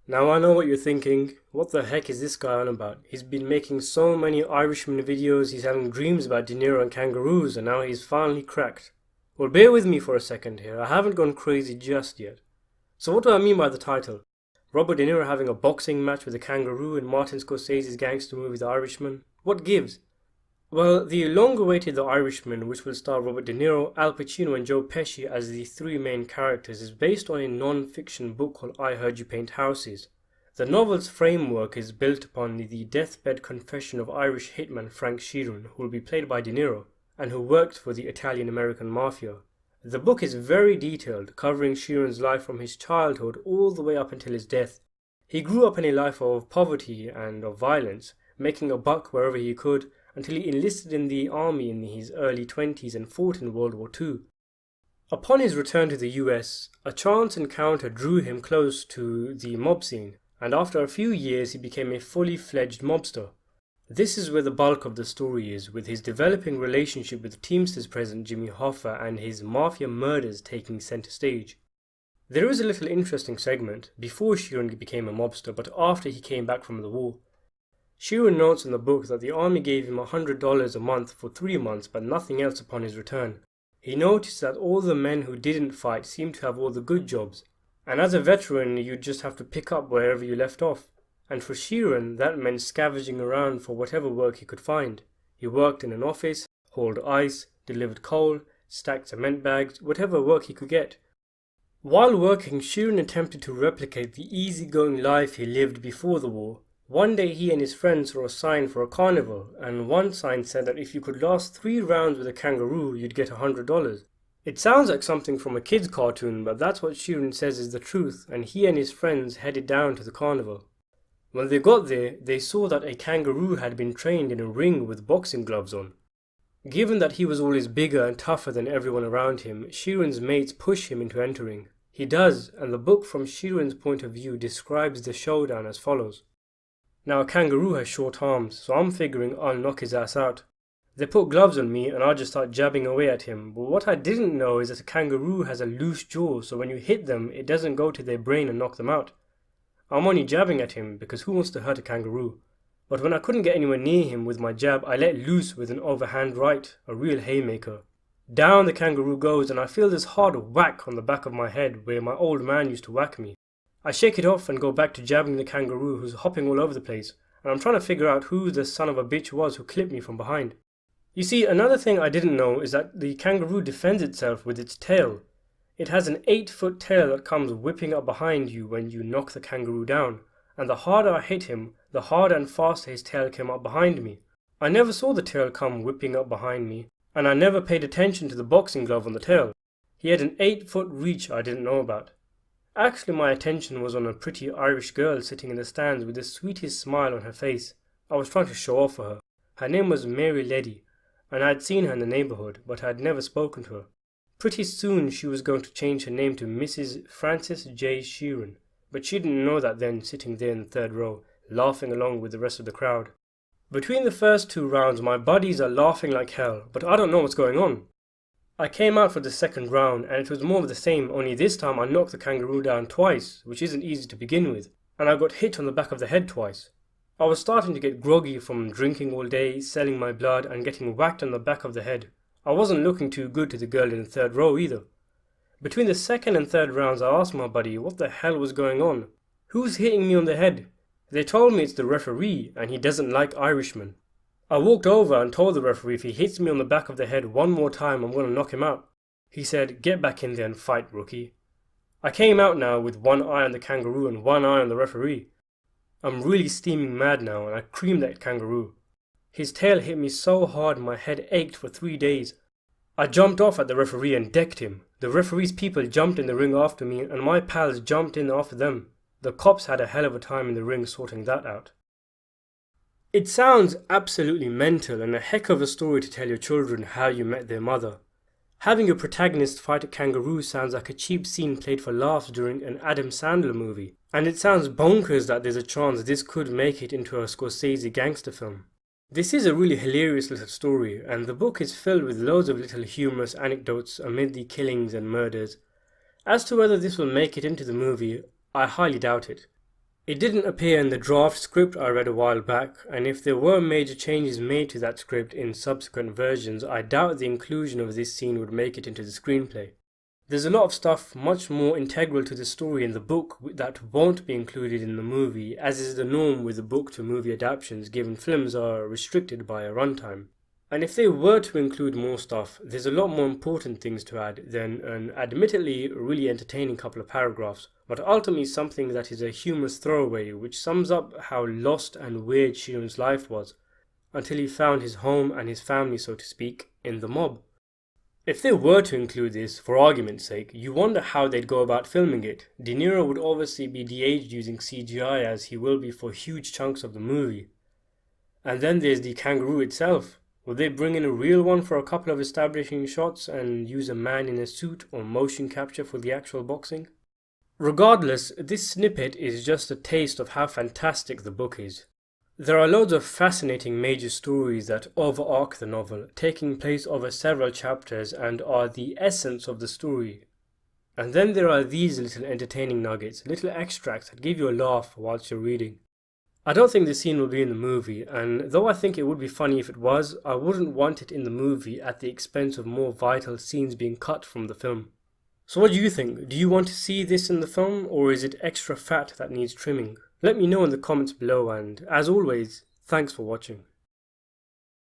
Now I know what you're thinking. What the heck is this guy on about? He's been making so many Irishman videos, he's having dreams about De Niro and kangaroos, and now he's finally cracked. Well, bear with me for a second here. I haven't gone crazy just yet. So what do I mean by the title? Robert De Niro having a boxing match with a kangaroo in Martin Scorsese's gangster movie The Irishman? What gives? Well, the long-awaited The Irishman, which will star Robert De Niro, Al Pacino and Joe Pesci as the three main characters, is based on a non-fiction book called I Heard You Paint Houses. The novel's framework is built upon the deathbed confession of Irish hitman Frank Sheeran, who will be played by De Niro, and who worked for the Italian-American Mafia. The book is very detailed, covering Sheeran's life from his childhood all the way up until his death. He grew up in a life of poverty and of violence, making a buck wherever he could, until he enlisted in the army in his early 20s and fought in World War II. Upon his return to the US, a chance encounter drew him close to the mob scene, and after a few years he became a fully fledged mobster. This is where the bulk of the story is, with his developing relationship with Teamsters president Jimmy Hoffa and his mafia murders taking centre stage. There is a little interesting segment, before Sheeran became a mobster but after he came back from the war. Sheeran notes in the book that the army gave him $100 a month for 3 months but nothing else upon his return. He noticed that all the men who didn't fight seemed to have all the good jobs, and as a veteran you'd just have to pick up wherever you left off. And for Sheeran that meant scavenging around for whatever work he could find. He worked in an office, hauled ice, delivered coal, stacked cement bags, whatever work he could get. While working, Sheeran attempted to replicate the easygoing life he lived before the war. One day he and his friends saw a sign for a carnival, and one sign said that if you could last 3 rounds with a kangaroo, you'd get $100. It sounds like something from a kid's cartoon, but that's what Sheeran says is the truth, and he and his friends headed down to the carnival. When they got there, they saw that a kangaroo had been trained in a ring with boxing gloves on. Given that he was always bigger and tougher than everyone around him, Sheeran's mates push him into entering. He does, and the book from Sheeran's point of view describes the showdown as follows. Now a kangaroo has short arms, so I'm figuring I'll knock his ass out. They put gloves on me and I'll just start jabbing away at him, but what I didn't know is that a kangaroo has a loose jaw, so when you hit them, it doesn't go to their brain and knock them out. I'm only jabbing at him because who wants to hurt a kangaroo? But when I couldn't get anywhere near him with my jab, I let loose with an overhand right, a real haymaker. Down the kangaroo goes and I feel this hard whack on the back of my head where my old man used to whack me. I shake it off and go back to jabbing the kangaroo who's hopping all over the place, and I'm trying to figure out who the son of a bitch was who clipped me from behind. You see, another thing I didn't know is that the kangaroo defends itself with its tail. It has an 8-foot tail that comes whipping up behind you when you knock the kangaroo down, and the harder I hit him, the harder and faster his tail came up behind me. I never saw the tail come whipping up behind me, and I never paid attention to the boxing glove on the tail. He had an 8-foot reach I didn't know about. Actually, my attention was on a pretty Irish girl sitting in the stands with the sweetest smile on her face. I was trying to show off for her. Her name was Mary Leddy, and I had seen her in the neighbourhood, but I had never spoken to her. Pretty soon she was going to change her name to Mrs. Frances J. Sheeran, but she didn't know that then, sitting there in the third row, laughing along with the rest of the crowd. Between the first 2 rounds, my buddies are laughing like hell, but I don't know what's going on. I came out for the second round, and it was more of the same, only this time I knocked the kangaroo down twice, which isn't easy to begin with, and I got hit on the back of the head twice. I was starting to get groggy from drinking all day, selling my blood, and getting whacked on the back of the head. I wasn't looking too good to the girl in the third row either. Between the second and third rounds, I asked my buddy what the hell was going on. Who's hitting me on the head? They told me it's the referee, and he doesn't like Irishmen. I walked over and told the referee if he hits me on the back of the head one more time, I'm going to knock him out. He said, "Get back in there and fight, rookie." I came out now with one eye on the kangaroo and one eye on the referee. I'm really steaming mad now, and I creamed that kangaroo. His tail hit me so hard my head ached for 3 days. I jumped off at the referee and decked him. The referee's people jumped in the ring after me, and my pals jumped in after them. The cops had a hell of a time in the ring sorting that out. It sounds absolutely mental and a heck of a story to tell your children how you met their mother. Having your protagonist fight a kangaroo sounds like a cheap scene played for laughs during an Adam Sandler movie, and it sounds bonkers that there's a chance this could make it into a Scorsese gangster film. This is a really hilarious little story, and the book is filled with loads of little humorous anecdotes amid the killings and murders. As to whether this will make it into the movie, I highly doubt it. It didn't appear in the draft script I read a while back, and if there were major changes made to that script in subsequent versions, I doubt the inclusion of this scene would make it into the screenplay. There's a lot of stuff much more integral to the story in the book that won't be included in the movie, as is the norm with the book to movie adaptations given films are restricted by a runtime. And if they were to include more stuff, there's a lot more important things to add than an admittedly really entertaining couple of paragraphs, but ultimately something that is a humorous throwaway which sums up how lost and weird Sheeran's life was, until he found his home and his family, so to speak, in the mob. If they were to include this, for argument's sake, you wonder how they'd go about filming it. De Niro would obviously be de-aged using CGI as he will be for huge chunks of the movie. And then there's the Kangaroo itself. Will they bring in a real one for a couple of establishing shots and use a man in a suit or motion capture for the actual boxing? Regardless, this snippet is just a taste of how fantastic the book is. There are loads of fascinating major stories that overarch the novel, taking place over several chapters and are the essence of the story. And then there are these little entertaining nuggets, little extracts that give you a laugh whilst you're reading. I don't think this scene will be in the movie, and though I think it would be funny if it was, I wouldn't want it in the movie at the expense of more vital scenes being cut from the film. So what do you think? Do you want to see this in the film, or is it extra fat that needs trimming? Let me know in the comments below, and as always, thanks for watching.